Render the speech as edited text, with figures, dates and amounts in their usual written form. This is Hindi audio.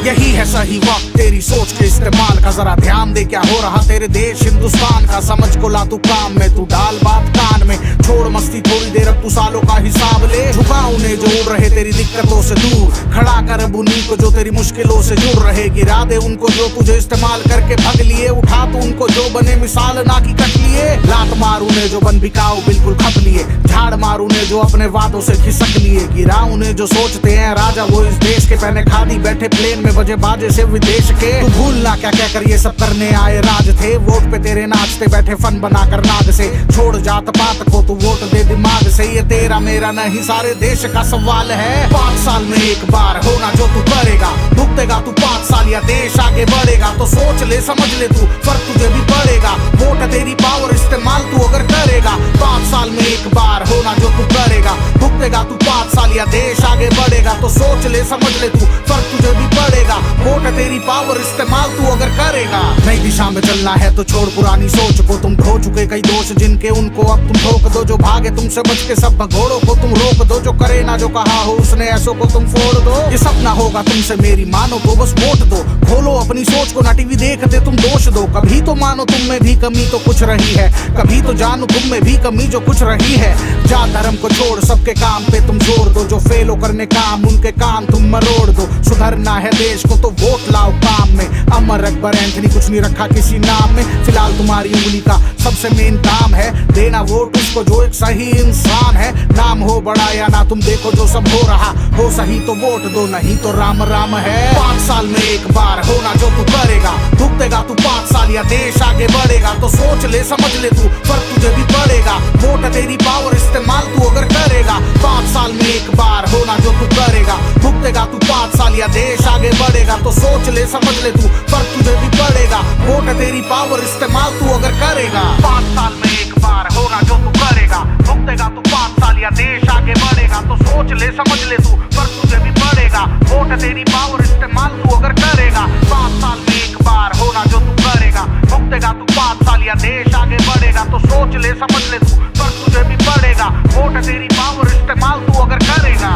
यही है सही वक्त तेरी सोच के इस्तेमाल का, जरा ध्यान दे क्या हो रहा तेरे देश हिंदुस्तान का। समझ को ला तू काम में, तू डाल बात कान में, छोड़ मस्ती थोड़ी देर, अब तू सालों का हिसाब ले। झुका उन्हें जो उड़ रहे तेरी दिक्कतों से दूर, खड़ा कर अब उन्हीं को जो तेरी मुश्किलों से जुड़ रहे। गिरा दे उनको जो तुझे इस्तेमाल करके भग लिए, उठा तू उनको जो बने मिसाल ना की कट लिए। लात मार उन्हें जो बन बिकाऊ बिल्कुल खप लिए, झाड़ मार उन्हें जो अपने वादों से खिसक लिए। गिरा उन्हें जो सोचते हैं राजा वो इस देश के, पहने खादी बैठे प्लेन में बजे बाजे से विदेश के। तू भूलना क्या क्या कर ये सब करने आए राज थे, वोट पे तेरे नाचते बैठे फन बनाकर नाद से। छोड़ जात पात को तू वोट दे दिमाग से, ये तेरा मेरा नहीं सारे देश का सवाल है। 5 साल में एक बार होना जो तू करेगा, भुगतेगा तू 5 साल या देश आगे बढ़ेगा। तो सोच ले समझ ले तू, फर्क तुझे भी पड़ेगा। वोट तेरी पावर इस्तेमाल तू अगर करेगा, 5 साल में एक बार होना जो तू करेगा, भुगतेगा तू 5 साल या देश आगे बढ़ेगा। तो सोच ले समझ ले तू, फर्क तुझे भी पड़ेगा। वोट तेरी पावर इस्तेमाल तू अगर करेगा। नई दिशा में चलना है तो छोड़ पुरानी सोच को, तुम ढो चुके कई दोष जिनके उनको अब तुम ठोक दो। जो भागे तुमसे बच के सब भगोड़ों को तुम रोक दो, जो करे ना जो कहा हो उसने ऐसों को तुम फोड़ दो। ये सपना होगा तुमसे मेरी मानो तो बस वोट दो, खोलो अपनी सोच को ना टीवी देखते तुम दोष दो। कभी तो मानो तुम में भी कमी तो कुछ रही है, कभी तो जानो तुम में भी कमी जो कुछ रही है। जात धर्म को छोड़ सबके काम पे तुम जोर दो, जो फेलो करने काम उनके कान तुम मरोड़ दो। सुधरना है देश को तो वोट लाओ काम में, अमर अकबर एंथनी कुछ नहीं रखा किसी नाम में। फिलहाल तुम्हारी उंगली का सबसे मेन काम है देना वोट उसको जो एक सही इंसान है। नाम हो बड़ा या ना तुम देखो जो सब हो रहा, हो सही तो वोट दो नहीं तो राम राम है। 5 साल में एक बार होना जो तू करेगा, भुगतेगा तू 5 साल या देश आगे बढ़ेगा। तो सोच ले समझ ले तू, फर्क तुझे भी पड़ेगा। वोट तेरी पावर इस्तेमाल तू अगर करेगा, 5 साल में एक बार होना जो तू करेगा, भुगतेगा तू 5 साल या देश आगे बढ़ेगा। तो सोच ले समझ ले तू, फर्क तुझे भी पड़ेगा। वोट तेरी पावर इस्तेमाल तू अगर करेगा, 5 साल में एक बार होना जो तू करेगा, भुगतेगा तू 5 साल या देश आगे बढ़ेगा। तो सोच ले समझ ले तू, फर्क तुझे भी पड़ेगा। वोट तेरी पावर इस्तेमाल तू अगर करेगा, 5 साल में एक बार होना जो तू करेगा, भुगतेगा तू 5 साल या देश आगे बढ़ेगा। तो सोच ले समझ ले तू, फर्क तुझे भी पड़ेगा। वोट तेरी पावर इस्तेमाल तू अगर करेगा।